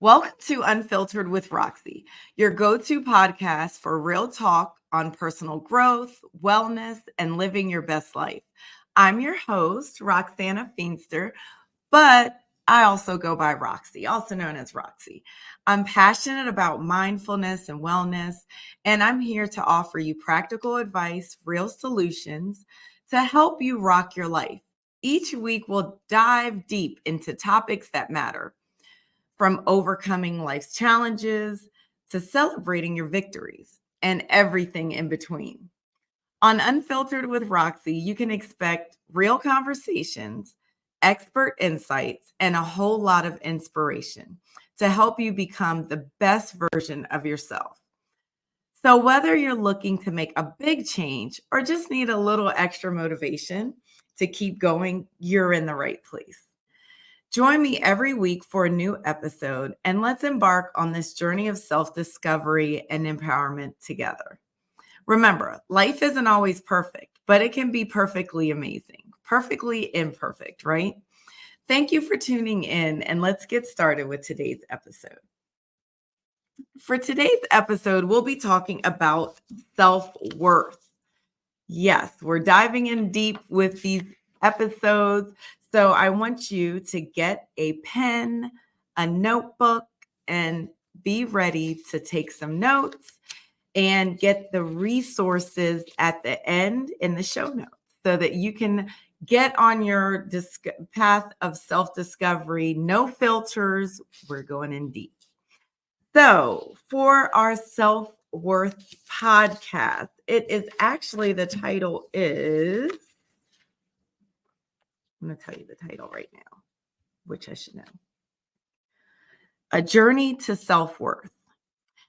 Welcome to Unfiltered with Roxy, your go to podcast for real talk on personal growth, wellness, and living your best life. I'm your host, Roxana Feenster, but I also go by Roxy, also known as Roxy. I'm passionate about mindfulness and wellness, and I'm here to offer you practical advice, real solutions to help you rock your life. Each week, we'll dive deep into topics that matter, from overcoming life's challenges to celebrating your victories and everything in between. On Unfiltered with Roxy, you can expect real conversations, expert insights, and a whole lot of inspiration to help you become the best version of yourself. So, whether you're looking to make a big change or just need a little extra motivation to keep going, you're in the right place. Join me every week for a new episode, and let's embark on this journey of self discovery and empowerment together. Remember, life isn't always perfect, but it can be perfectly amazing, perfectly imperfect, right? Thank you for tuning in, and let's get started with today's episode. For today's episode, we'll be talking about self worth. Yes, we're diving in deep with these episodes. So I want you to get a pen, a notebook, and be ready to take some notes and get the resources at the end in the show notes so that you can get on your path of self-discovery. No filters. We're going in deep. So, for our self worth podcast, it is actually the title is, I'm going to tell you the title right now, which I should know: A Journey to Self Worth.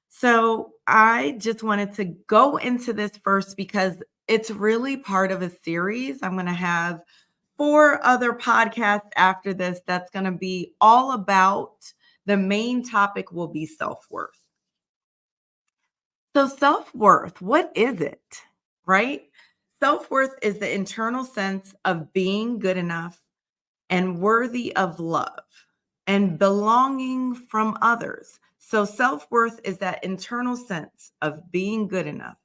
So, I just wanted to go into this first because it's really part of a series. I'm going to have 4 other podcasts after this that's going to be all about, the main topic will be self worth. So, self worth, what is it? Right? Self worth is the internal sense of being good enough and worthy of love and belonging from others. So, self worth is that internal sense of being good enough,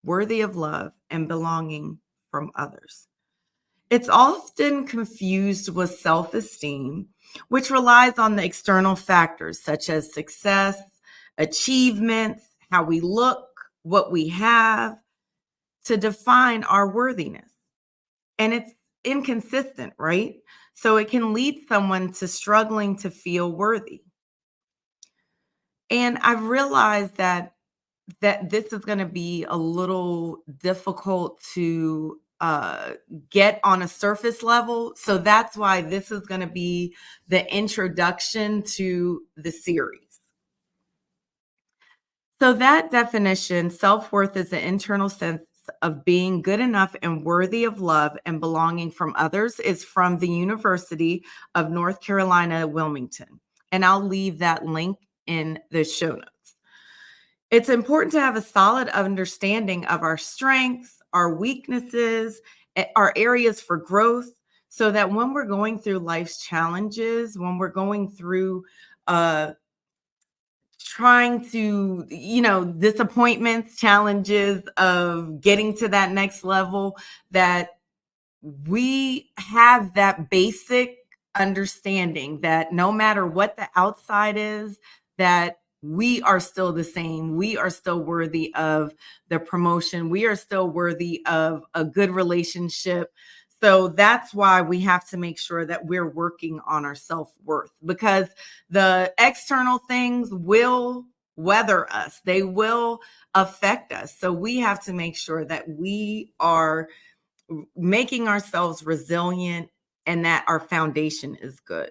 worthy of love, and belonging from others. It's often confused with self esteem, which relies on the external factors such as success, achievements, how we look, what we have, to define our worthiness. And it's inconsistent, right? So it can lead someone to struggling to feel worthy. And I've realized that this is going to be a little difficult to get on a surface level. So that's why this is going to be the introduction to the series. So that definition, self-worth is the internal sense of being good enough and worthy of love and belonging from others, is from the University of North Carolina, Wilmington. And I'll leave that link in the show notes. It's important to have a solid understanding of our strengths, our weaknesses, our areas for growth, so that when we're going through life's challenges, when we're going through trying to, disappointments, challenges of getting to that next level, that we have that basic understanding that no matter what the outside is, that we are still the same. We are still worthy of the promotion. We are still worthy of a good relationship. So that's why we have to make sure that we're working on our self-worth, because the external things will weather us. They will affect us. So we have to make sure that we are making ourselves resilient and that our foundation is good.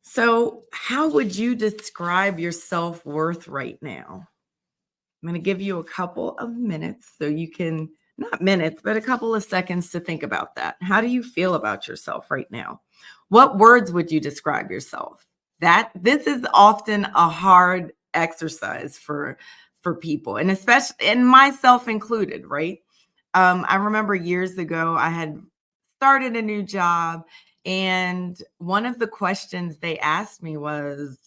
So, how would you describe your self-worth right now? I'm going to give you a couple of minutes so you can, not minutes, but a couple of seconds to think about that. How do you feel about yourself right now? What words would you describe yourself? This is often a hard exercise for people, and especially, and myself included, right? I remember years ago I had started a new job, And one of the questions they asked me was,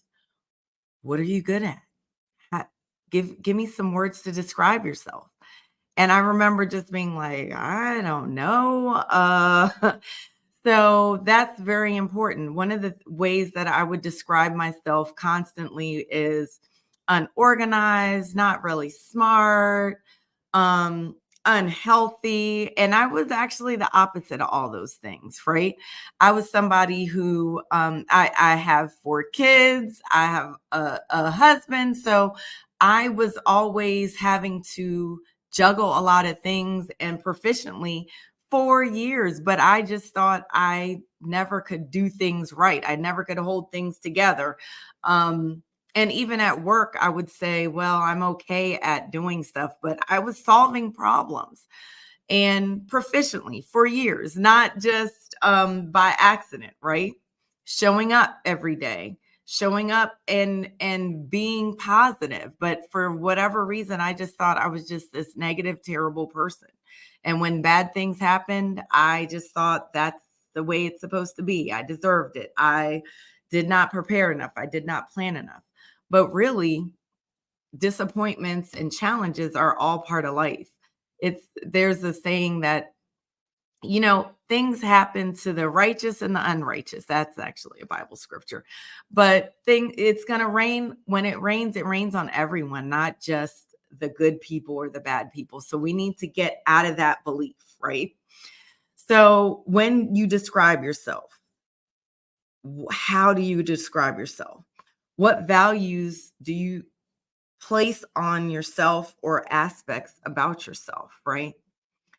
what are you good at? Ha- give me some words to describe yourself. And I remember just being like, I don't know. So that's very important. One of the ways that I would describe myself constantly is unorganized, not really smart, um, unhealthy. And I was actually the opposite of all those things, right? I was somebody who I have 4 kids, I have a husband. So I was always having to juggle a lot of things and proficiently for years, but I just thought I never could do things right. I never could hold things together. And even at work, I would say, well, I'm okay at doing stuff, but I was solving problems and proficiently for years, not just by accident, right? Showing up every day, showing up and being positive. But for whatever reason, I just thought I was just this negative, terrible person. And when bad things happened, I just thought that's the way it's supposed to be. I deserved it. I did not prepare enough. I did not plan enough. But really, disappointments and challenges are all part of life. There's a saying that, things happen to the righteous and the unrighteous. That's actually a Bible scripture. But it's going to rain. When it rains on everyone, not just the good people or the bad people. So we need to get out of that belief, right? So when you describe yourself, how do you describe yourself? What values do you place on yourself or aspects about yourself, right?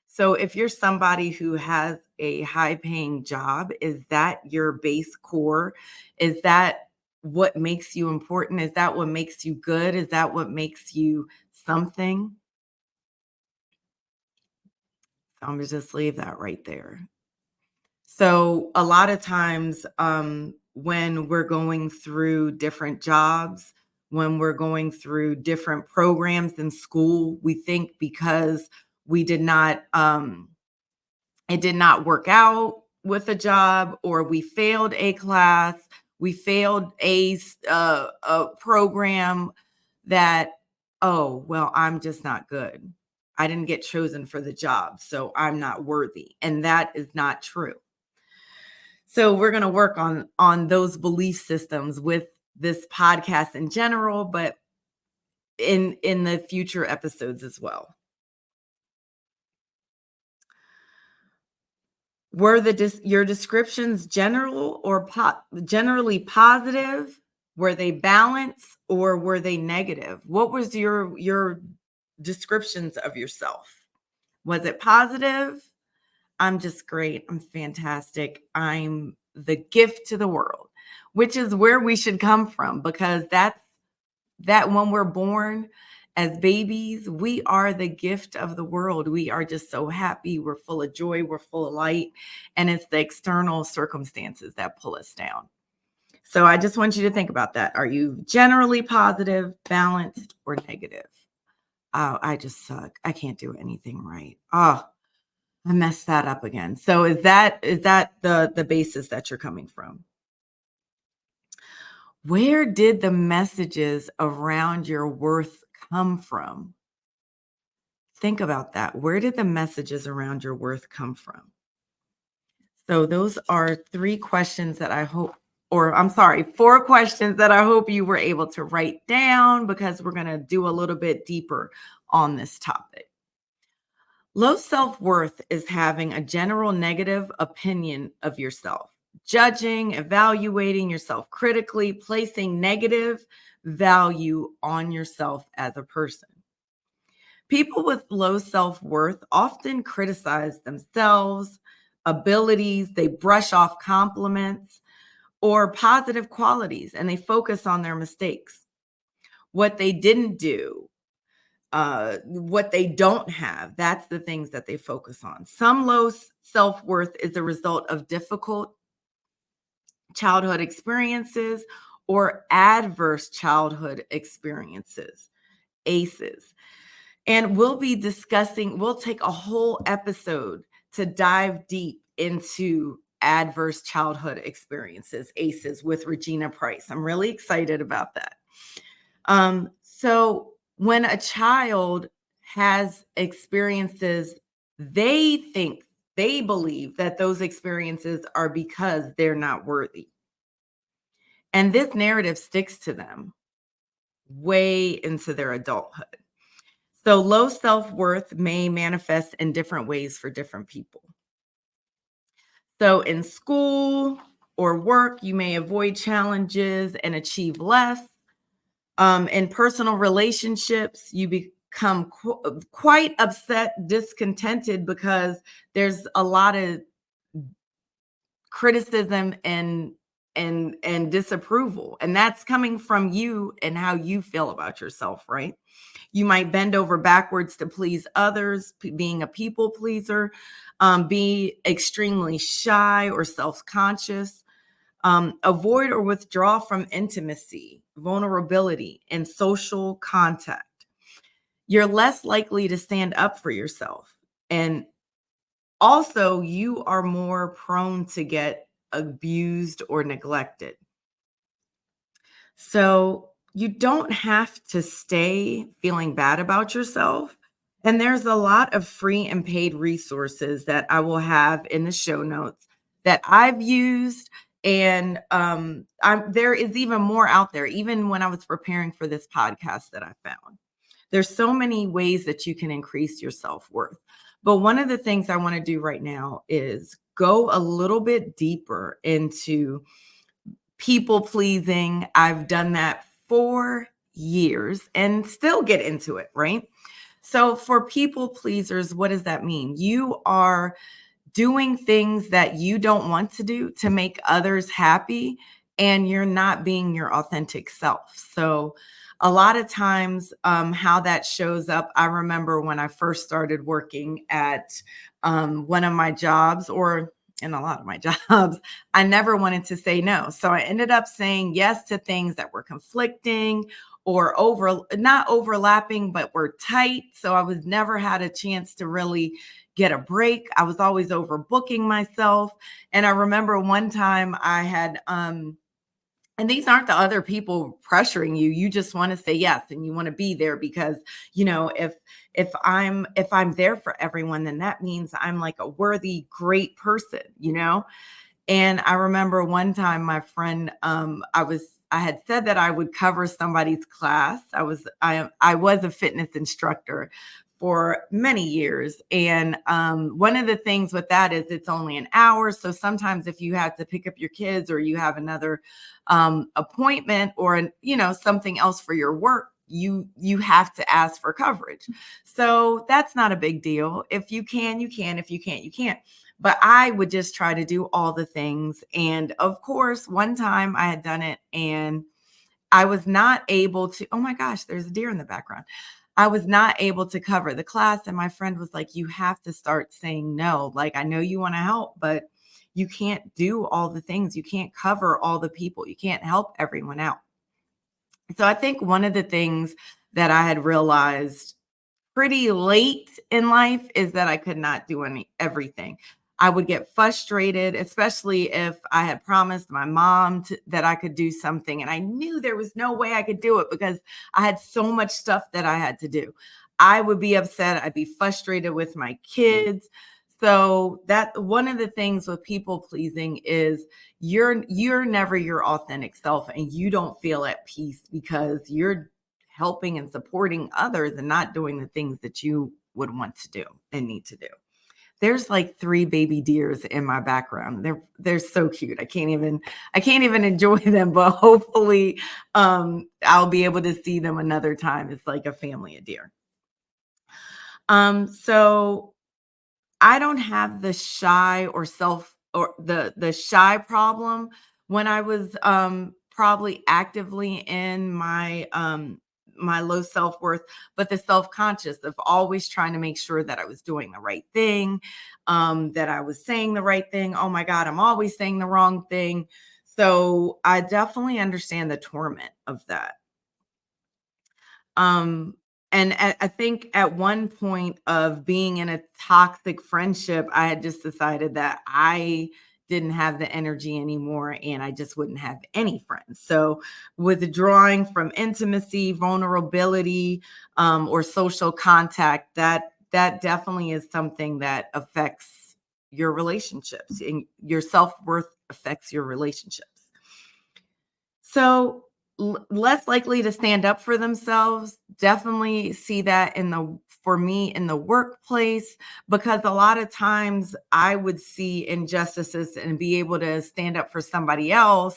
So if you're somebody who has a high paying job, is that your base core? Is that what makes you important? Is that what makes you good? Is that what makes you something? So I'm gonna just leave that right there. So a lot of times, when we're going through different jobs, when we're going through different programs in school, we think because we did not, it did not work out with a job, or we failed a class, we failed a program, that, oh, well, I'm just not good. I didn't get chosen for the job, so I'm not worthy. And that is not true. So we're going to work on those belief systems with this podcast in general, but in the future episodes as well. Were your descriptions general or generally positive? Were they balanced or were they negative? What was your descriptions of yourself? Was it positive? I'm just great. I'm fantastic. I'm the gift to the world, which is where we should come from, because that when we're born as babies, we are the gift of the world. We are just so happy. We're full of joy. We're full of light. And it's the external circumstances that pull us down. So I just want you to think about that. Are you generally positive, balanced, or negative? Oh, I just suck. I can't do anything right. Oh, I messed that up again. So is that the basis that you're coming from? Where did the messages around your worth come from? Think about that. Where did the messages around your worth come from? So those are 3 questions that I hope, or I'm sorry, 4 questions that I hope you were able to write down, because we're going to do a little bit deeper on this topic. Low self-worth is having a general negative opinion of yourself, judging, evaluating yourself critically, placing negative value on yourself as a person. People with low self-worth often criticize themselves, abilities, they brush off compliments or positive qualities, and they focus on their mistakes, what they didn't do, what they don't have. That's the things that they focus on. Some low self-worth is a result of difficult childhood experiences or adverse childhood experiences, ACEs. And we'll take a whole episode to dive deep into adverse childhood experiences, ACEs, with Regina Price. I'm really excited about that. So when a child has experiences, they think, they believe that those experiences are because they're not worthy. And this narrative sticks to them way into their adulthood. So low self-worth may manifest in different ways for different people. So in school or work, you may avoid challenges and achieve less. In personal relationships, you become quite upset, discontented because there's a lot of criticism and disapproval, and that's coming from you and how you feel about yourself, right? You might bend over backwards to please others, being a people pleaser, be extremely shy or self-conscious, avoid or withdraw from intimacy, vulnerability, and social contact. You're less likely to stand up for yourself. And also, you are more prone to get abused or neglected. So you don't have to stay feeling bad about yourself. And there's a lot of free and paid resources that I will have in the show notes that I've used. And there is even more out there, even when I was preparing for this podcast that I found. There's so many ways that you can increase your self-worth. But one of the things I want to do right now is go a little bit deeper into people pleasing. I've done that for years and still get into it, right? So for people pleasers, what does that mean? You are doing things that you don't want to do to make others happy, and you're not being your authentic self. So a lot of times, how that shows up, I remember when I first started working at one of my jobs, or in a lot of my jobs, I never wanted to say no. So I ended up saying yes to things that were conflicting or not overlapping, but were tight. So I was never had a chance to really get a break. I was always overbooking myself. And I remember one time I had, and these aren't the other people pressuring you. You just want to say yes and you want to be there because, if I'm there for everyone, then that means I'm like a worthy, great person. And I remember one time my friend, I had said that I would cover somebody's class. I was a fitness instructor for many years. And one of the things with that is it's only an hour. So sometimes if you have to pick up your kids or you have another appointment or something else for your work, you have to ask for coverage. So that's not a big deal. If you can, you can. If you can't, you can't. But I would just try to do all the things. And of course, one time I had done it and I was not able to, oh my gosh, there's a deer in the background. I was not able to cover the class. And my friend was like, you have to start saying no. Like, I know you want to help, but you can't do all the things. You can't cover all the people. You can't help everyone out. So I think one of the things that I had realized pretty late in life is that I could not do everything. I would get frustrated, especially if I had promised my mom that I could do something and I knew there was no way I could do it because I had so much stuff that I had to do. I would be upset. I'd be frustrated with my kids. So that one of the things with people pleasing is you're never your authentic self and you don't feel at peace because you're helping and supporting others and not doing the things that you would want to do and need to do. There's like 3 baby deers in my background. They're so cute. I can't even enjoy them, but hopefully I'll be able to see them another time. It's like a family of deer. So I don't have the shy or self or the shy problem. When I was probably actively in my low self-worth, but the self-conscious of always trying to make sure that I was doing the right thing, that I was saying the right thing. Oh my God, I'm always saying the wrong thing. So I definitely understand the torment of that. Um, and I think at one point of being in a toxic friendship, I had just decided that I didn't have the energy anymore, and I just wouldn't have any friends. So withdrawing from intimacy, vulnerability, or social contact, that definitely is something that affects your relationships, and your self-worth affects your relationships. So less likely to stand up for themselves. Definitely see that for me in the workplace, because a lot of times I would see injustices and be able to stand up for somebody else.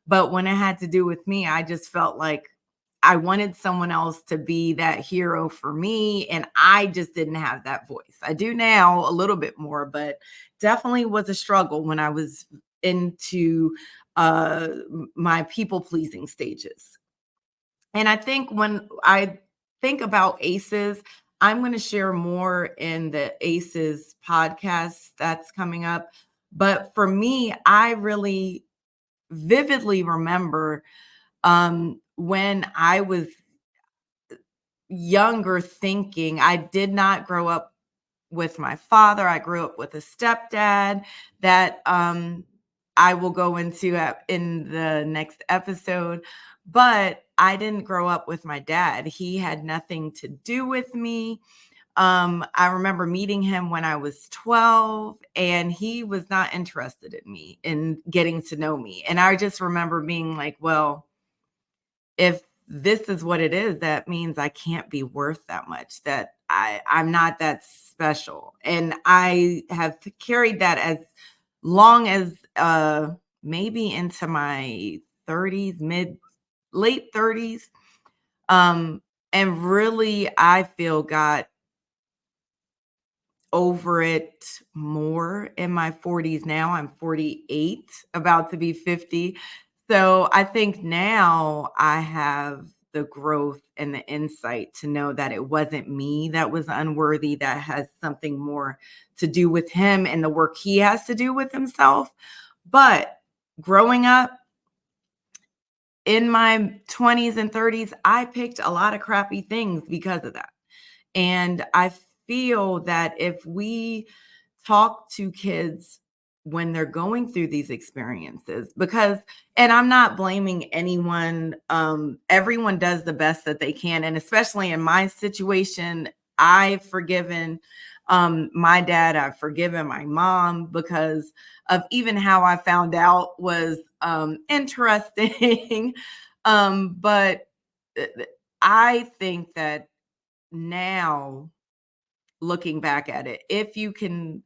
But when it had to do with me, I just felt like I wanted someone else to be that hero for me. And I just didn't have that voice. I do now a little bit more, but definitely was a struggle when I was into my people pleasing stages. And I think when I think about ACEs, I'm going to share more in the ACEs podcast that's coming up. But for me, I really vividly remember when I was younger thinking I did not grow up with my father. I grew up with a stepdad that I will go into in the next episode. But I didn't grow up with my dad. He had nothing to do with me. I remember meeting him when I was 12, and he was not interested in me in getting to know me. And I just remember being like, well, if this is what it is, that means I can't be worth that much, that I'm not that special. And I have carried that as long as maybe into my 30s, late 30s. And really, I feel got over it more in my 40s now. I'm 48, about to be 50. So I think now I have the growth and the insight to know that it wasn't me that was unworthy, that has something more to do with him and the work he has to do with himself. But growing up in my 20s and 30s, I picked a lot of crappy things because of that. And I feel that if we talk to kids when they're going through these experiences, because, and I'm not blaming anyone, everyone does the best that they can. And especially in my situation, I've forgiven my dad, I've forgiven my mom, because of even how I found out was interesting. But I think that now, looking back at it, if you can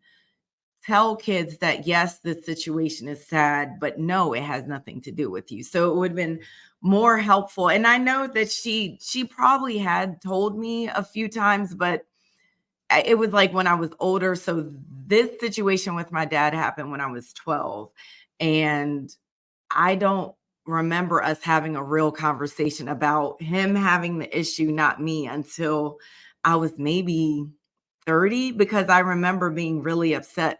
tell kids that yes, this situation is sad, but no, it has nothing to do with you. So it would have been more helpful. And I know that she probably had told me a few times, but it was like when I was older. So this situation with my dad happened when I was 12. And I don't remember us having a real conversation about him having the issue, not me, until I was maybe 30, because I remember being really upset.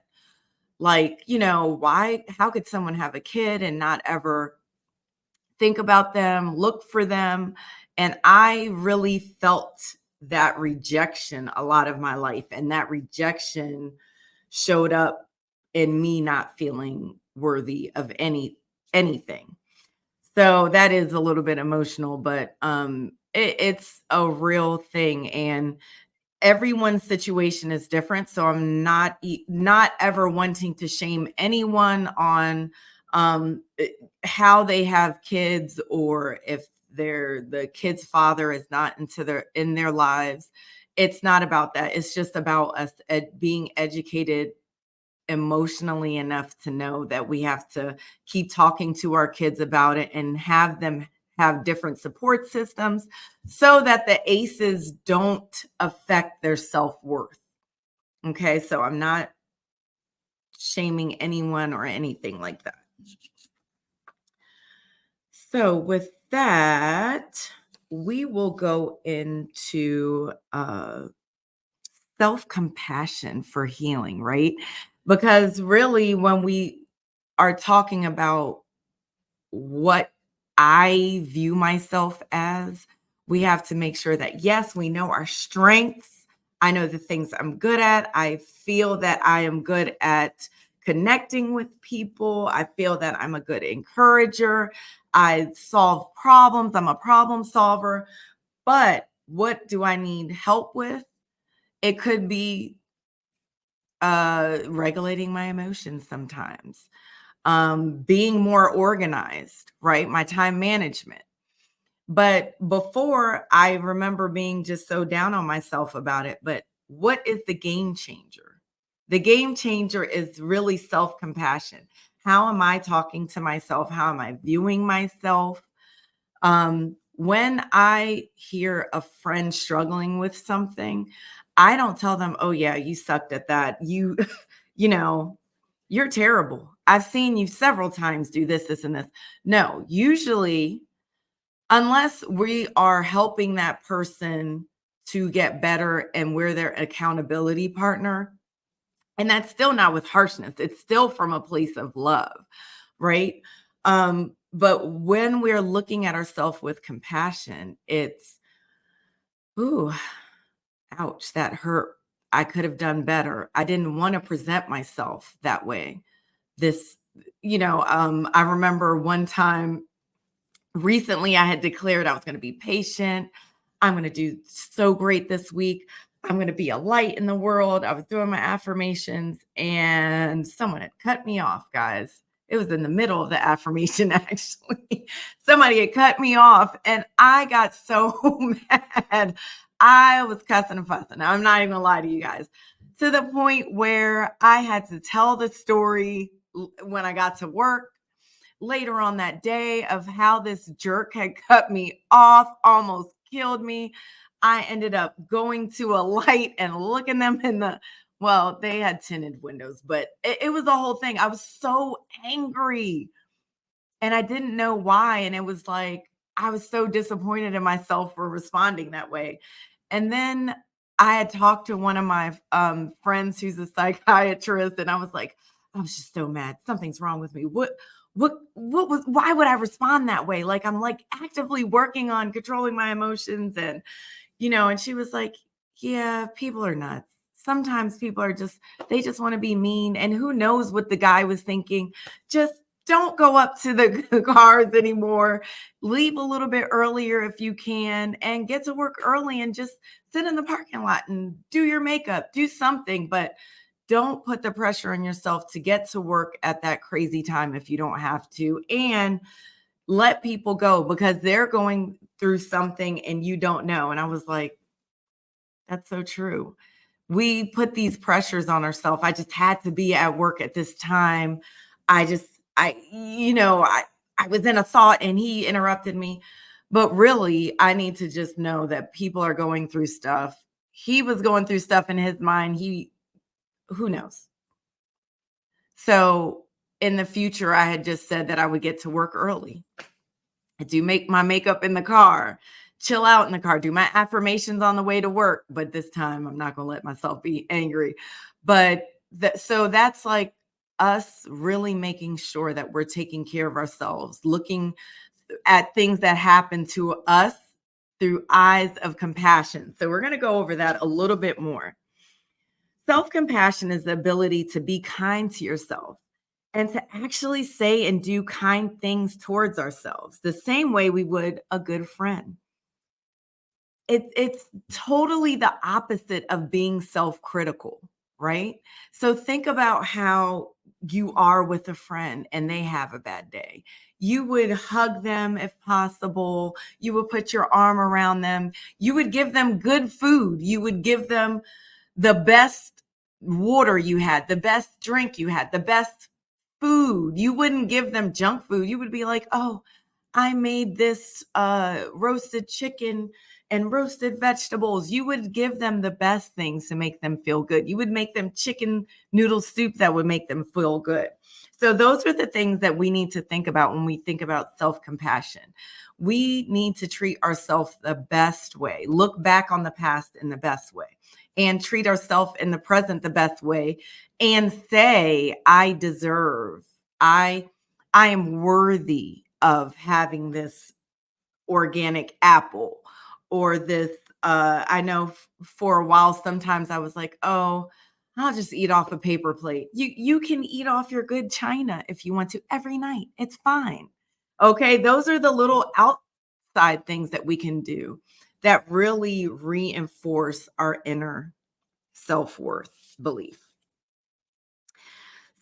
Like, how could someone have a kid and not ever think about them, look for them? And I really felt that rejection a lot of my life. And that rejection showed up in me not feeling worthy of anything. So that is a little bit emotional, but it's a real thing, and everyone's situation is different. So I'm not ever wanting to shame anyone on how they have kids, or if the kid's father is not in their lives. It's not about that. It's just about us being educated emotionally enough to know that we have to keep talking to our kids about it and have them have different support systems so that the ACEs don't affect their self-worth. Okay, so I'm not shaming anyone or anything like that. So with that, we will go into self-compassion for healing, right? Because really, when we are talking about what I view myself as, we have to make sure that, yes, we know our strengths. I know the things I'm good at. I feel that I am good at connecting with people. I feel that I'm a good encourager. I solve problems. I'm a problem solver. But what do I need help with? It could be regulating my emotions sometimes, being more organized, right? My time management. But before, I remember being just so down on myself about it. But what is the game changer? The game changer is really self compassion. How am I talking to myself? How am I viewing myself? When I hear a friend struggling with something, I don't tell them, "Oh yeah, you sucked at that. You, you know, you're terrible. I've seen you several times do this, this, and this." No, usually, unless we are helping that person to get better and we're their accountability partner, and that's still not with harshness. It's still from a place of love, right? But when we're looking at ourselves with compassion, it's, ooh, ouch, that hurt. I could have done better. I didn't want to present myself that way. This, I remember one time recently I had declared I was going to be patient. I'm going to do so great this week. I'm going to be a light in the world. I was doing my affirmations and someone had cut me off, guys. It was in the middle of the affirmation, actually. Somebody had cut me off and I got so mad. I was cussing and fussing. I'm not even going to lie to you guys, to the point where I had to tell the story when I got to work later on that day of how this jerk had cut me off, almost killed me. I ended up going to a light and looking them in the, well, they had tinted windows, but it was the whole thing. I was so angry and I didn't know why. And it was like, I was so disappointed in myself for responding that way. And then I had talked to one of my friends who's a psychiatrist, and I was like, I was just so mad. Something's wrong with me. What was, why would I respond that way? Like, I'm like actively working on controlling my emotions. And, and she was like, yeah, people are nuts. Sometimes people are just, they just want to be mean. And who knows what the guy was thinking. Just don't go up to the cars anymore. Leave a little bit earlier if you can and get to work early and just sit in the parking lot and do your makeup, do something. But don't put the pressure on yourself to get to work at that crazy time if you don't have to. And let people go because they're going through something and you don't know. And I was like, that's so true. We put these pressures on ourselves. I just had to be at work at this time. I just, I, you know, I, I was in a thought and he interrupted me. But really, I need to just know that people are going through stuff. He was going through stuff in his mind. Who knows? So in the future, I had just said that I would get to work early. I do make my makeup in the car, chill out in the car, do my affirmations on the way to work. But this time I'm not going to let myself be angry. But so that's like us really making sure that we're taking care of ourselves, looking at things that happen to us through eyes of compassion. So we're going to go over that a little bit more. Self-compassion is the ability to be kind to yourself and to actually say and do kind things towards ourselves, the same way we would a good friend. It's totally the opposite of being self-critical, right? So think about how you are with a friend and they have a bad day. You would hug them if possible. You would put your arm around them. You would give them good food. You would give them the best water you had, the best drink you had, the best food. You wouldn't give them junk food. You would be like, "Oh, I made this roasted chicken and roasted vegetables." You would give them the best things to make them feel good. You would make them chicken noodle soup that would make them feel good. So those are the things that we need to think about when we think about self-compassion. We need to treat ourselves the best way, look back on the past in the best way, and treat ourselves in the present the best way, and say, I deserve, I am worthy of having this organic apple or this. I know for a while, sometimes I was like, oh, I'll just eat off a paper plate. You can eat off your good china if you want to every night. It's fine. Okay, those are the little outside things that we can do that really reinforce our inner self-worth belief.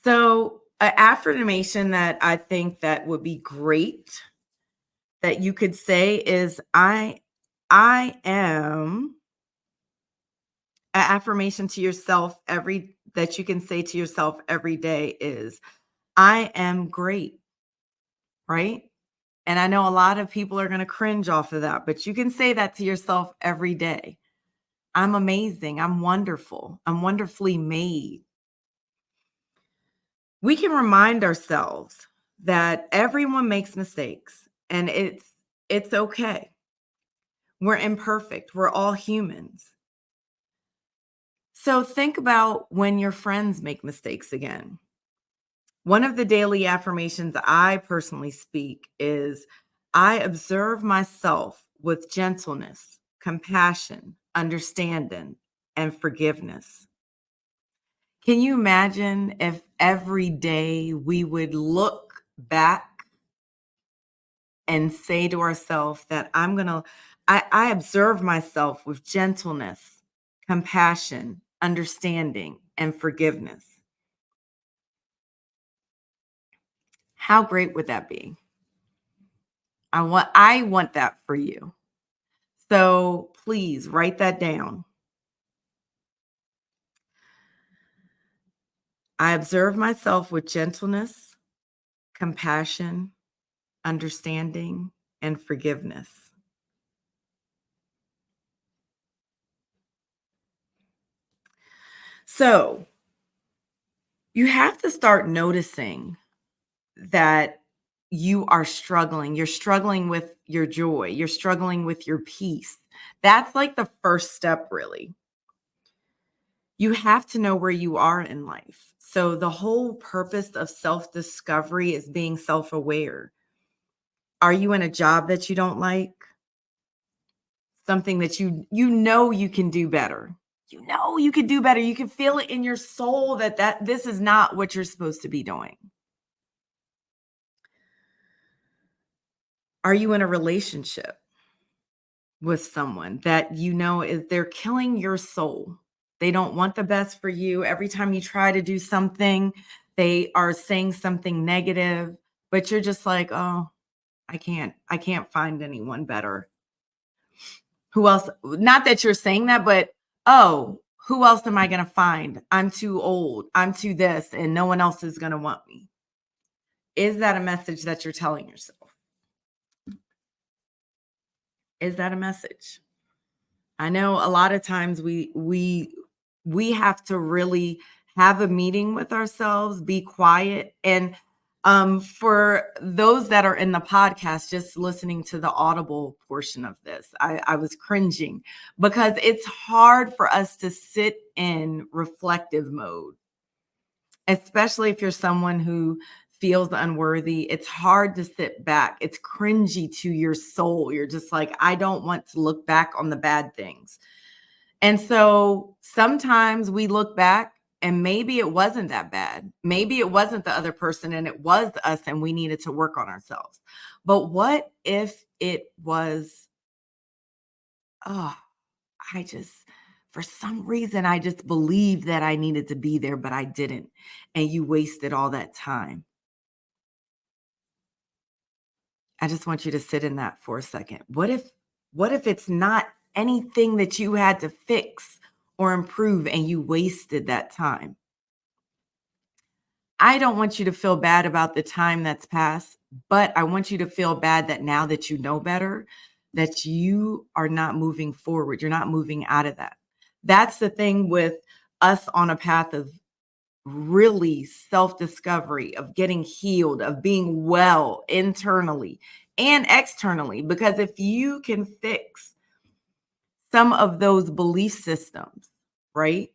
So, an affirmation that I think that would be great that you could say is I am. An affirmation to yourself every that you can say to yourself every day is I am great, right? And I know a lot of people are going to cringe off of that, but you can say that to yourself every day. I'm amazing. I'm wonderful. I'm wonderfully made. We can remind ourselves that everyone makes mistakes and it's okay. We're imperfect. We're all humans. So think about when your friends make mistakes again. One of the daily affirmations I personally speak is I observe myself with gentleness, compassion, understanding, and forgiveness. Can you imagine if every day we would look back and say to ourselves that I observe myself with gentleness, compassion, understanding, and forgiveness? How great would that be? I want that for you. So please write that down. I observe myself with gentleness, compassion, understanding, and forgiveness. So you have to start noticing that you are struggling. You're struggling with your joy. You're struggling with your peace. That's like the first step, really. You have to know where you are in life. So the whole purpose of self-discovery is being self-aware. Are you in a job that you don't like? Something that you know you can do better. You know you can do better. You can feel it in your soul that this is not what you're supposed to be doing. Are you in a relationship with someone that you know is they're killing your soul? They don't want the best for you. Every time you try to do something, they are saying something negative, but you're just like, "Oh, I can't find anyone better." Who else? Not that you're saying that, but, "Oh, who else am I gonna find? I'm too old. I'm too this, and no one else is gonna want me." Is that a message that you're telling yourself? Is that a message? I know a lot of times we have to really have a meeting with ourselves, be quiet, and for those that are in the podcast, just listening to the audible portion of this, I was cringing because it's hard for us to sit in reflective mode, especially if you're someone who feels unworthy. It's hard to sit back. It's cringy to your soul. You're just like, I don't want to look back on the bad things. And so sometimes we look back and maybe it wasn't that bad. Maybe it wasn't the other person and it was us and we needed to work on ourselves. But what if it was, oh, I just, for some reason, I just believed that I needed to be there, but I didn't. And you wasted all that time. I just want you to sit in that for a second. What if it's not anything that you had to fix or improve and you wasted that time? I don't want you to feel bad about the time that's passed, but I want you to feel bad that now that you know better, that you are not moving forward. You're not moving out of that. That's the thing with us on a path of really self-discovery, of getting healed, of being well internally and externally. Because if you can fix some of those belief systems, right?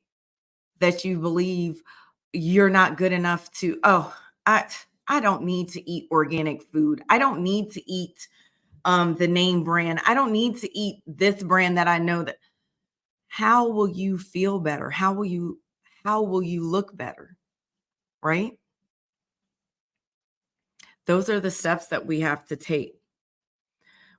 That you believe you're not good enough to, oh, I I don't need to eat organic food. I don't need to eat the name brand. I don't need to eat this brand that I know that. How will you feel better? How will you how will you look better? Right? Those are the steps that we have to take.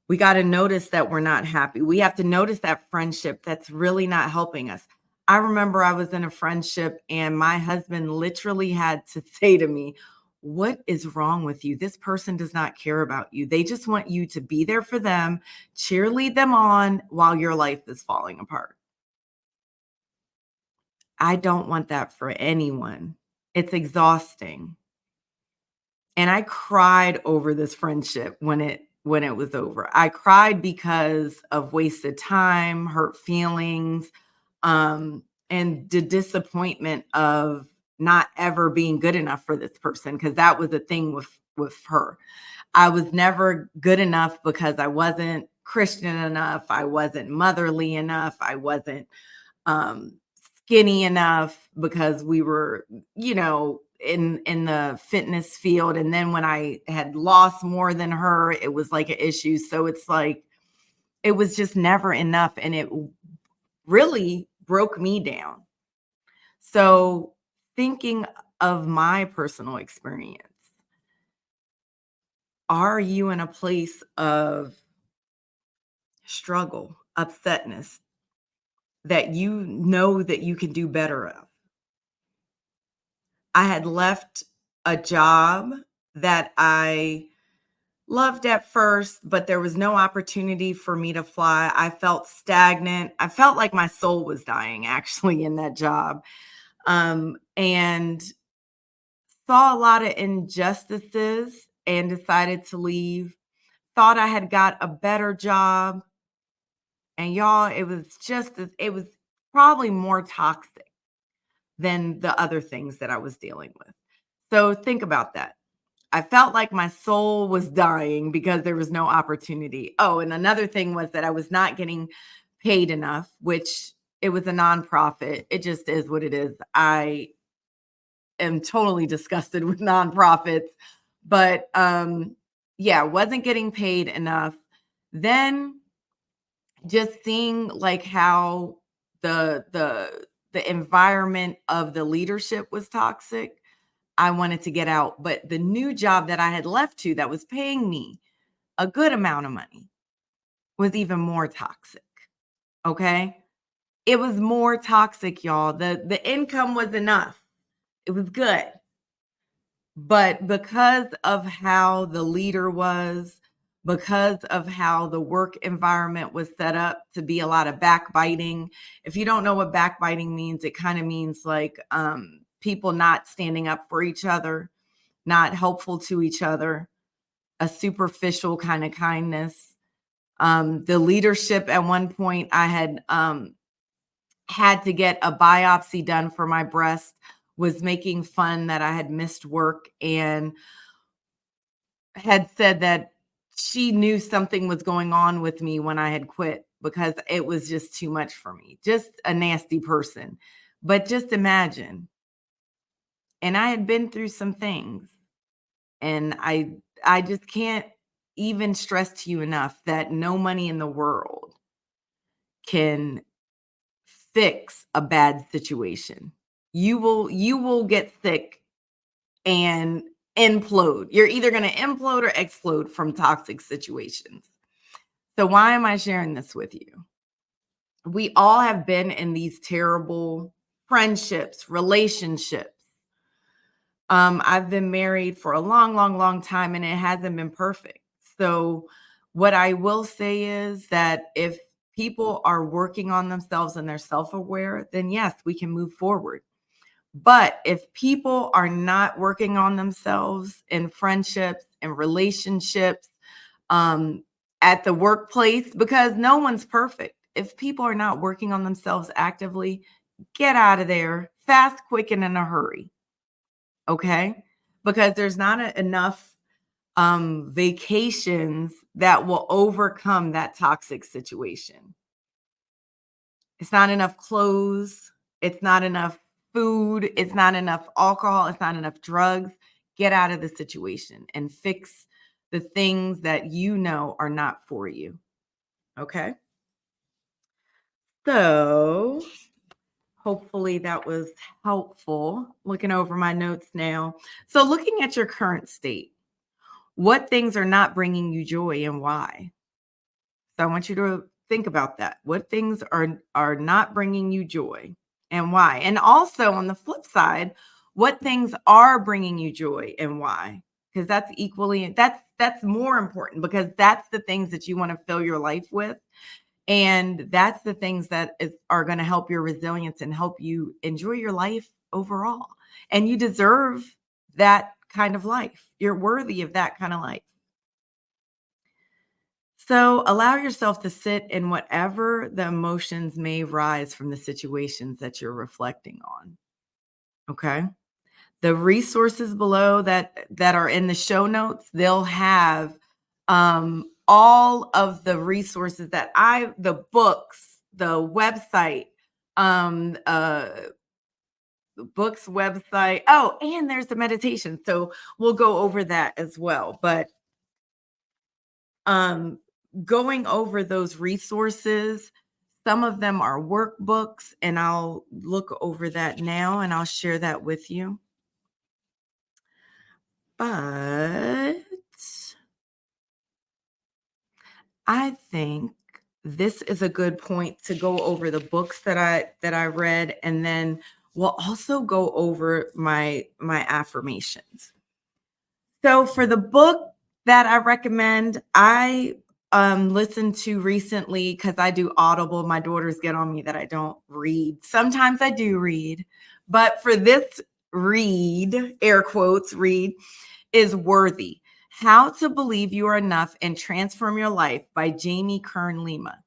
We got to notice that we're not happy. We have to notice that friendship that's really not helping us. I remember I was in a friendship and my husband literally had to say to me, "What is wrong with you? This person does not care about you. They just want you to be there for them, cheerlead them on while your life is falling apart." I don't want that for anyone. It's exhausting. And I cried over this friendship when it was over. I cried because of wasted time, hurt feelings, and the disappointment of not ever being good enough for this person, because that was the thing with her. I was never good enough because I wasn't Christian enough, I wasn't motherly enough, I wasn't um, skinny enough because we were, in the fitness field. And then when I had lost more than her, it was like an issue. So it's like it was just never enough, and it really broke me down. So thinking of my personal experience, are you in a place of struggle, upsetness that you know that you can do better of? I had left a job that I loved at first, but there was no opportunity for me to fly. I felt stagnant. I felt like my soul was dying actually in that job. And saw a lot of injustices and decided to leave. Thought I had got a better job. And y'all, it was probably more toxic than the other things that I was dealing with. So think about that. I felt like my soul was dying because there was no opportunity. Oh, and another thing was that I was not getting paid enough, which it was a nonprofit. It just is what it is. I am totally disgusted with nonprofits, but yeah, wasn't getting paid enough. Then just seeing like how the environment of the leadership was toxic, I wanted to get out. But the new job that I had left to that was paying me a good amount of money was even more toxic. Okay. It was more toxic, y'all. The income was enough. It was good. But because of how the leader was, because of how the work environment was set up to be a lot of backbiting. If you don't know what backbiting means, it kind of means like people not standing up for each other, not helpful to each other, a superficial kind of kindness. The leadership at one point, I had to get a biopsy done for my breast, was making fun that I had missed work and had said that she knew something was going on with me when I had quit because it was just too much for me. Just a nasty person. But just imagine. And I had been through some things, and I just can't even stress to you enough that no money in the world can fix a bad situation. You will get sick and implode. You're either going to implode or explode from toxic situations. So why am I sharing this with you? We all have been in these terrible friendships, relationships. I've been married for a long, long, long time, and it hasn't been perfect. So what I will say is that if people are working on themselves and they're self-aware, then yes, we can move forward. But if people are not working on themselves in friendships and relationships, um, at the workplace, because no one's perfect. If people are not working on themselves actively, get out of there fast, quick, and in a hurry. Okay? Because there's not enough vacations that will overcome that toxic situation. It's not enough clothes. It's not enough food. It's not enough alcohol. It's not enough drugs. Get out of the situation and fix the things that you know are not for you. Okay. So Hopefully that was helpful. Looking over my notes now. So, looking at your current state, what things are not bringing you joy and why? So, I want you to think about that. What things are not bringing you joy and why? And also on the flip side, what things are bringing you joy and why? Because that's more important because that's the things that you want to fill your life with. And that's the things that are going to help your resilience and help you enjoy your life overall. And you deserve that kind of life. You're worthy of that kind of life. So allow yourself to sit in whatever the emotions may rise from the situations that you're reflecting on. Okay. The resources below that are in the show notes, they'll have all of the resources the books, the website, um uh books website. Oh, and there's the meditation. So we'll go over that as well. But um going over those resources, some of them are workbooks, and I'll look over that now and I'll share that with you. But I think this is a good point to go over the books that I read, and then we'll also go over my affirmations. So for the book that I recommend, I listened to recently because I do Audible. My daughters get on me that I don't read. Sometimes I do read, but for this read, air quotes, read is Worthy: How to Believe You Are Enough and Transform Your Life by Jamie Kern Lima.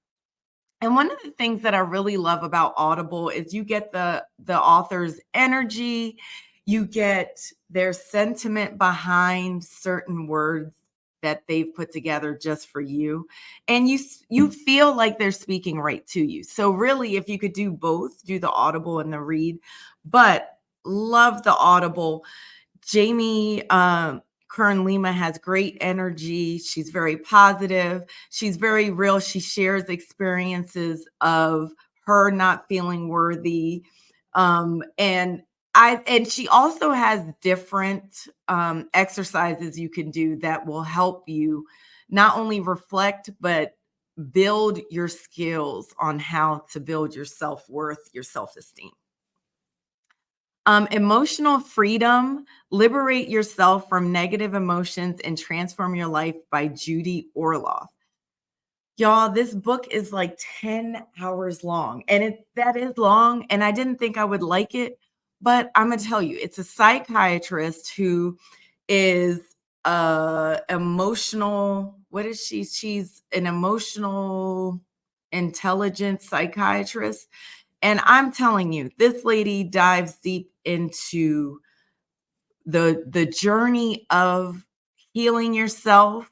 And one of the things that I really love about Audible is you get the author's energy, you get their sentiment behind certain words that they've put together just for you, and you feel like they're speaking right to you. So really, if you could do both, do the Audible and the read, but love the Audible. Jamie Kern Lima has great energy. She's very positive. She's very real. She shares experiences of her not feeling worthy. And she also has different exercises you can do that will help you not only reflect, but build your skills on how to build your self-worth, your self-esteem. Emotional Freedom: Liberate Yourself from Negative Emotions and Transform Your Life by Judy Orloff. Y'all, this book is like 10 hours long, and that is long, and I didn't think I would like it, but I'm gonna tell you, it's a psychiatrist who is emotional. What is she? She's an emotional intelligence psychiatrist. And I'm telling you, this lady dives deep into the journey of healing yourself,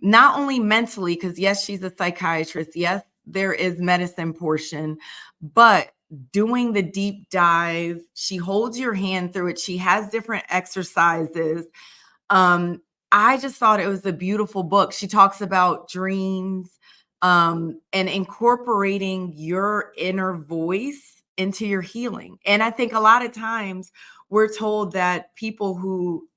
not only mentally, because yes, she's a psychiatrist. Yes, there is medicine portion, but doing the deep dive, she holds your hand through it. She has different exercises. um, I just thought it was a beautiful book. She talks about dreams, and incorporating your inner voice into your healing. And I think a lot of times we're told that people who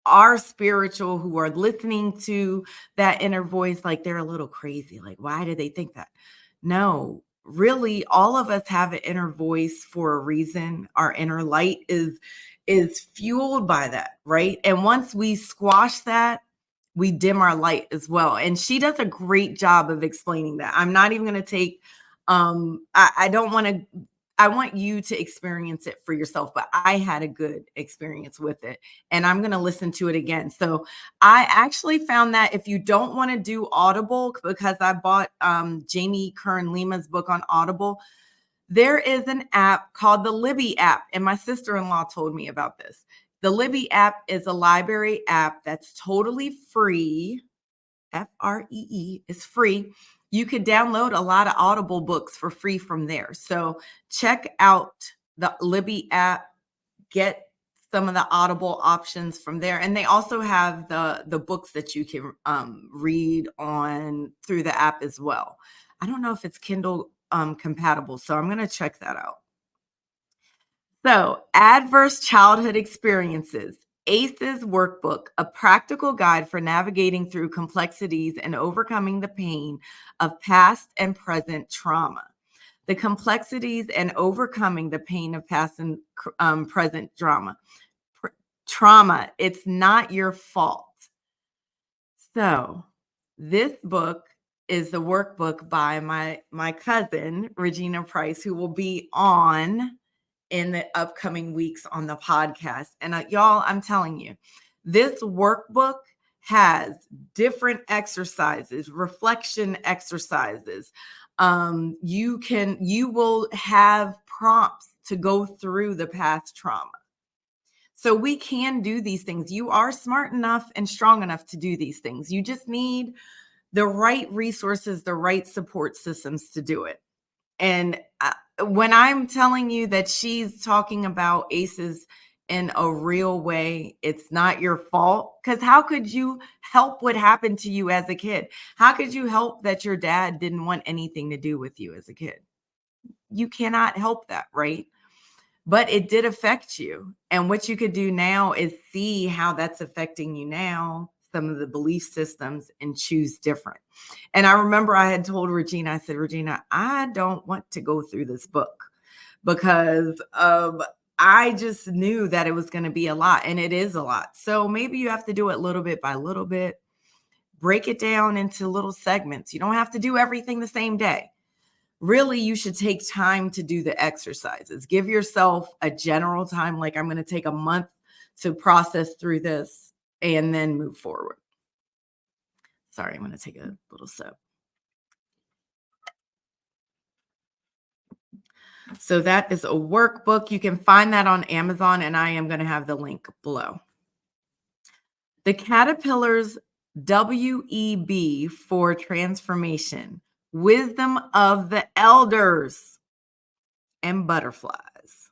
are spiritual, who are listening to that inner voice, like they're a little crazy. Like, why do they think that? No, really, all of us have an inner voice for a reason. Our inner light is fueled by that, right? And once we squash that, we dim our light as well. And she does a great job of explaining that. I'm not even going to take I don't want to I want you to experience it for yourself, but I had a good experience with it, and I'm going to listen to it again. So I actually found that if you don't want to do Audible, because I bought Jamie Kern Lima's book on Audible, there is an app called the Libby app, and my sister-in-law told me about this. The Libby app is a library app that's totally free. Free is free. You could download a lot of Audible books for free from there. So check out the Libby app, get some of the Audible options from there. And they also have the books that you can read on through the app as well. I don't know if it's Kindle compatible. So I'm going to check that out. So, Adverse Childhood Experiences, ACE's Workbook, a practical guide for navigating through complexities and overcoming the pain of past and present trauma. The complexities and overcoming the pain of past and present trauma. Trauma, it's not your fault. So, this book is the workbook by my cousin, Regina Price, who will be on in the upcoming weeks on the podcast. And y'all, I'm telling you, this workbook has different exercises, reflection exercises. You will have prompts to go through the past trauma. So we can do these things. You are smart enough and strong enough to do these things. You just need the right resources, the right support systems to do it. And when I'm telling you that she's talking about ACEs in a real way, it's not your fault. Because how could you help what happened to you as a kid? How could you help that your dad didn't want anything to do with you as a kid? You cannot help that, right? But it did affect you. And what you could do now is see how that's affecting you now, some of the belief systems, and choose different. And I remember I had told Regina, I said, Regina, I don't want to go through this book because I just knew that it was going to be a lot, and it is a lot. So maybe you have to do it little bit by little bit, break it down into little segments. You don't have to do everything the same day. Really, you should take time to do the exercises. Give yourself a general time, like I'm going to take a month to process through this and then move forward. Sorry, I'm going to take a little sip. So that is a workbook. You can find that on Amazon, and I am going to have the link below. The Caterpillar's WEB for Transformation, Wisdom of the Elders and Butterflies.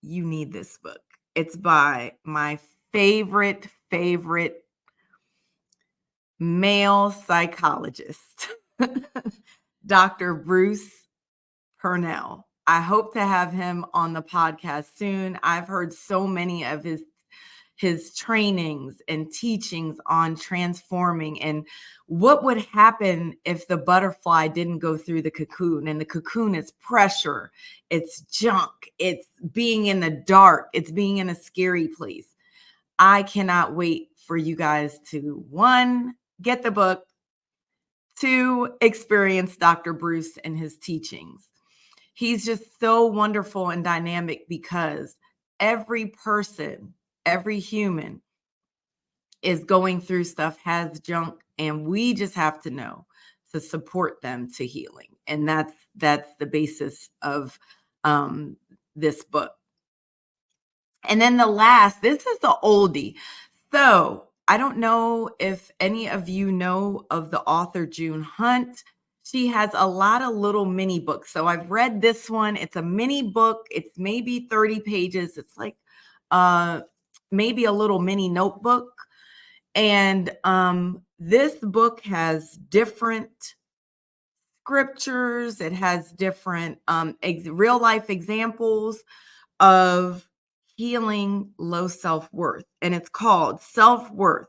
You need this book. It's by my favorite male psychologist, Dr. Bruce Purnell. I hope to have him on the podcast soon. I've heard so many of his trainings and teachings on transforming and what would happen if the butterfly didn't go through the cocoon. And the cocoon is pressure, it's junk, it's being in the dark, it's being in a scary place. I cannot wait for you guys to, 1, get the book, 2, experience Dr. Bruce and his teachings. He's just so wonderful and dynamic because every person, every human is going through stuff, has junk, and we just have to know to support them to healing. And that's the basis of this book. And then the last, this is the oldie. So I don't know if any of you know of the author June Hunt. She has a lot of little mini books. So I've read this one. It's a mini book. It's maybe 30 pages. It's like maybe a little mini notebook. And this book has different scriptures. It has different real life examples of healing low self-worth. And it's called Self-Worth.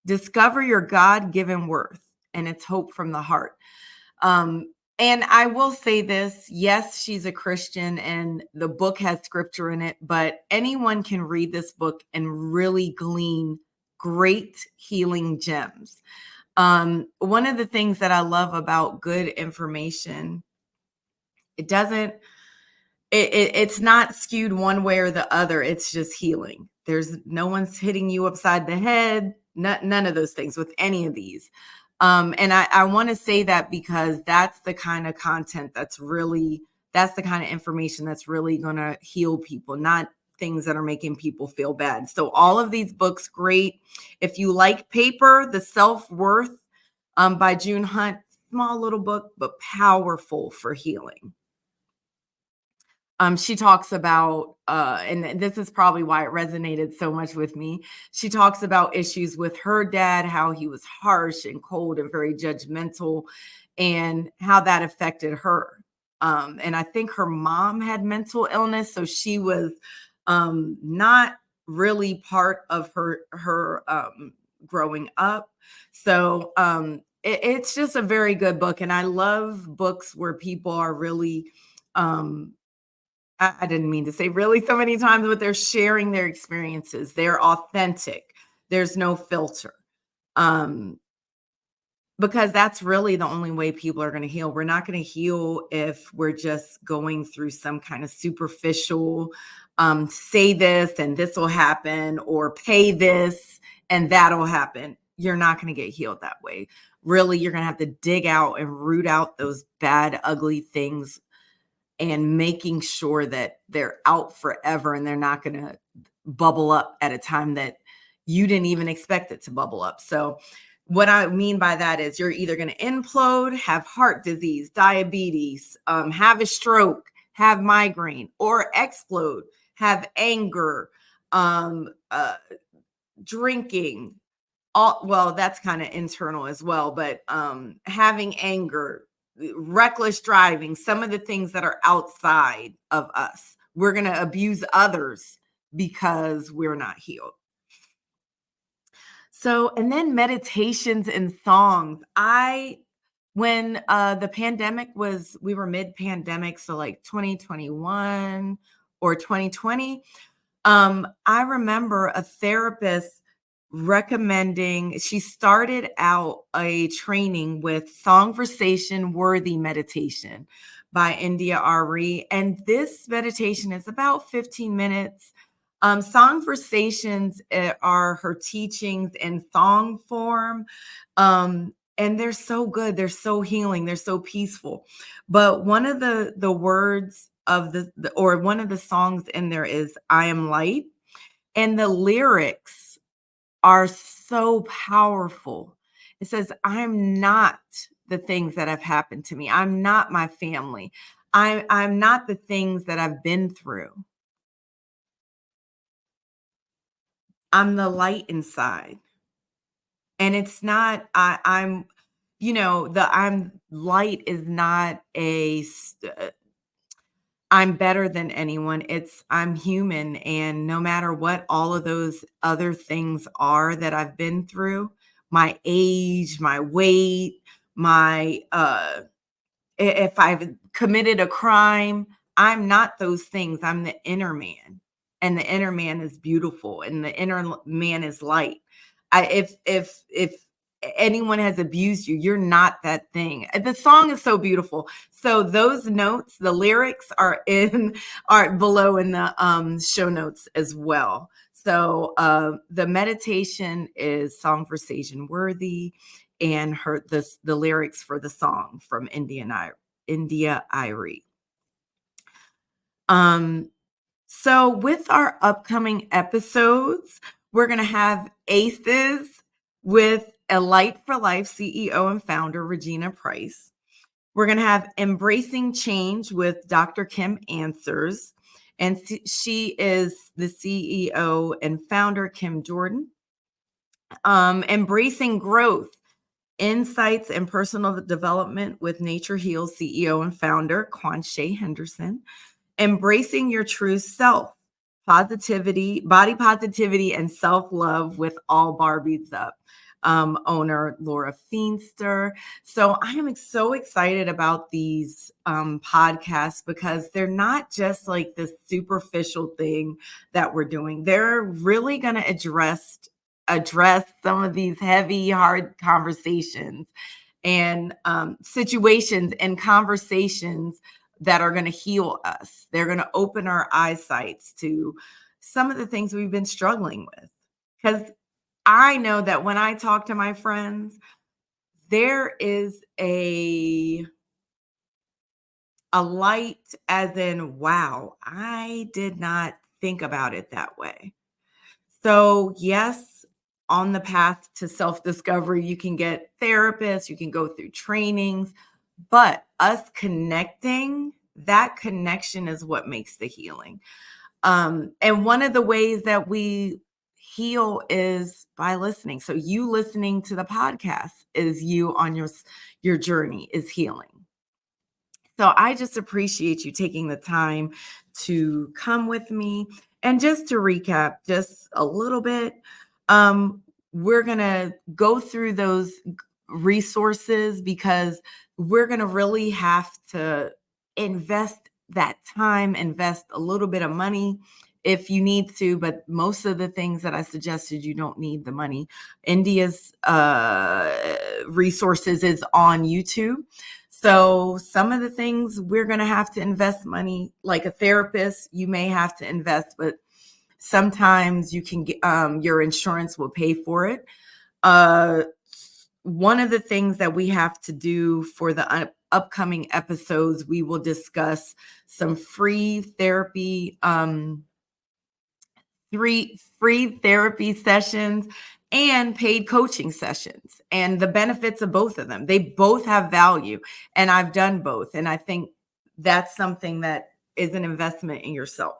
Discover your God-given worth, and it's hope from the heart. And I will say this, yes, she's a Christian and the book has scripture in it, but anyone can read this book and really glean great healing gems. One of the things that I love about good information, it's not skewed one way or the other. It's just healing. There's no one's hitting you upside the head. None of those things with any of these. And I want to say that because that's the kind of content that's the kind of information that's really going to heal people, not things that are making people feel bad. So all of these books, great. If you like paper, The Self-Worth by June Hunt, small little book, but powerful for healing. She talks about, and this is probably why it resonated so much with me. She talks about issues with her dad, how he was harsh and cold and very judgmental. and how that affected her. And I think her mom had mental illness, so she was not really part of her growing up. So it's just a very good book, and I love books where people are really um, I didn't mean to say really so many times, but they're sharing their experiences. They're authentic. There's no filter. Um, because that's really the only way people are going to heal. We're not going to heal if we're just going through some kind of superficial, say this and this will happen, or pay this and that'll happen. You're not going to get healed that way. Really, you're going to have to dig out and root out those bad, ugly things, and making sure that they're out forever and they're not going to bubble up at a time that you didn't even expect it to bubble up. So what I mean by that is you're either going to implode, have heart disease, diabetes, have a stroke, have migraine, or explode, have anger, drinking, all, well, that's kind of internal as well, but having anger, reckless driving, some of the things that are outside of us. We're going to abuse others because we're not healed. So, and then meditations and songs. When the pandemic was, we were mid-pandemic, so like 2021 or 2020, I remember a therapist recommending, she started out a training with Songversation Worthy Meditation by India Ari. And this meditation is about 15 minutes. Songversations are her teachings in song form. And they're so good. They're so healing. They're so peaceful. But one of the words of or one of the songs in there is I Am Light. And the lyrics are so powerful. It says, I'm not the things that have happened to me. I'm not my family. I'm not the things that I've been through. I'm the light inside. And it's not, I'm, the I'm light is not I'm better than anyone. It's I'm human. And no matter what all of those other things are that I've been through, my age, my weight, my if I've committed a crime, I'm not those things. I'm the inner man. And the inner man is beautiful and the inner man is light. If anyone has abused you, you're not that thing. The song is so beautiful. So those notes, the lyrics are below in the show notes as well. So the meditation is Songversation Worthy, and the lyrics for the song from India Irie. So with our upcoming episodes, we're going to have Aces with a Light for Life CEO and founder, Regina Price. We're going to have Embracing Change with Dr. Kim Answers. And she is the CEO and founder, Kim Jordan. Embracing Growth, Insights and Personal Development with Nature Heals CEO and founder, Quanshay Henderson. Embracing Your True Self, Positivity, Body Positivity and Self-Love with All Barbies Up, owner Laura Feenster. So I am so excited about these podcasts because they're not just like this superficial thing that we're doing. They're really going to address some of these heavy, hard conversations and situations and conversations that are going to heal us. They're going to open our eyesights to some of the things we've been struggling with. Because I know that when I talk to my friends, there is a light, as in, wow, I did not think about it that way. So yes, on the path to self-discovery, you can get therapists, you can go through trainings, but us connecting, that connection is what makes the healing. And one of the ways that we heal is by listening. So you listening to the podcast is you on your journey is healing. So I just appreciate you taking the time to come with me. And just to recap, just a little bit, we're going to go through those resources because we're going to really have to invest that time, invest a little bit of money if you need to. But most of the things that I suggested, you don't need the money. India's resources is on YouTube. So some of the things we're going to have to invest money, like a therapist, you may have to invest, but sometimes you can get, your insurance will pay for it. One of the things that we have to do for the upcoming episodes, we will discuss some free therapy, three free therapy sessions and paid coaching sessions, and the benefits of both of them. They both have value, and I've done both. And I think that's something that is an investment in yourself.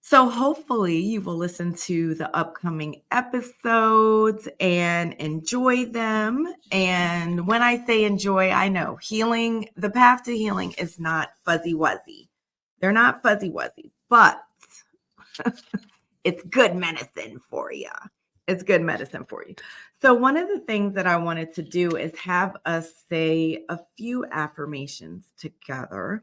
So hopefully you will listen to the upcoming episodes and enjoy them. And when I say enjoy, I know healing, the path to healing is not fuzzy wuzzy. They're not fuzzy wuzzy, but it's good medicine for you. It's good medicine for you. So one of the things that I wanted to do is have us say a few affirmations together.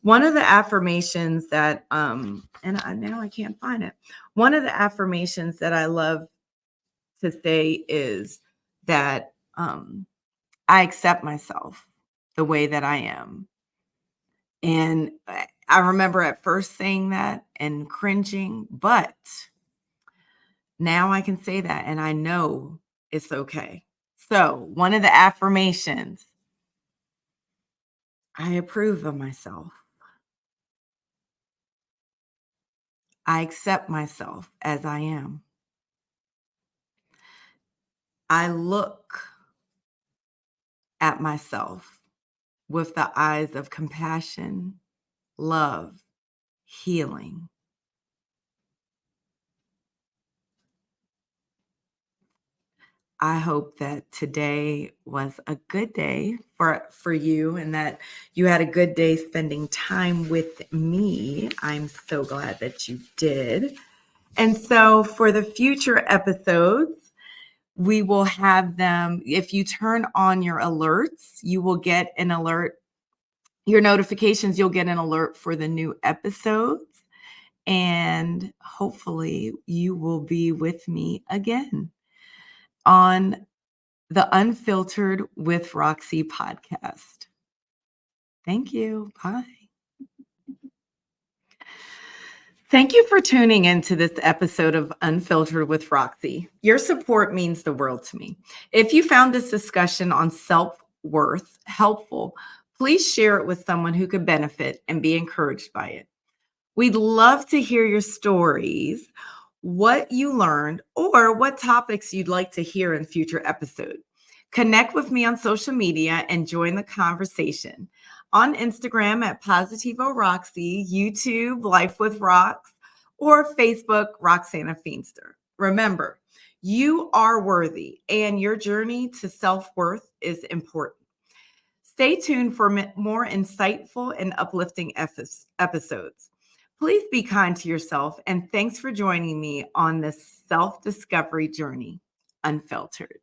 One of the affirmations that, now I can't find it. One of the affirmations that I love to say is that I accept myself the way that I am. And I remember at first saying that and cringing, but now I can say that and I know it's okay. So, one of the affirmations, I approve of myself. I accept myself as I am. I look at myself with the eyes of compassion, love, healing. I hope that today was a good day for you and that you had a good day spending time with me. I'm so glad that you did. And so for the future episodes, we will have them. If you turn on your alerts, you will get an alert. Your notifications, you'll get an alert for the new episodes. And hopefully you will be with me again on the Unfiltered with Roxy podcast. Thank you. Bye. Thank you for tuning into this episode of Unfiltered with Roxy. Your support means the world to me. If you found this discussion on self-worth helpful, please share it with someone who could benefit and be encouraged by it. We'd love to hear your stories, what you learned, or what topics you'd like to hear in future episodes. Connect with me on social media and join the conversation. On Instagram at Positivo Roxy, YouTube, Life with Rox, or Facebook, Roxana Feenster. Remember, you are worthy and your journey to self-worth is important. Stay tuned for more insightful and uplifting episodes. Please be kind to yourself, and thanks for joining me on this self-discovery journey, Unfiltered.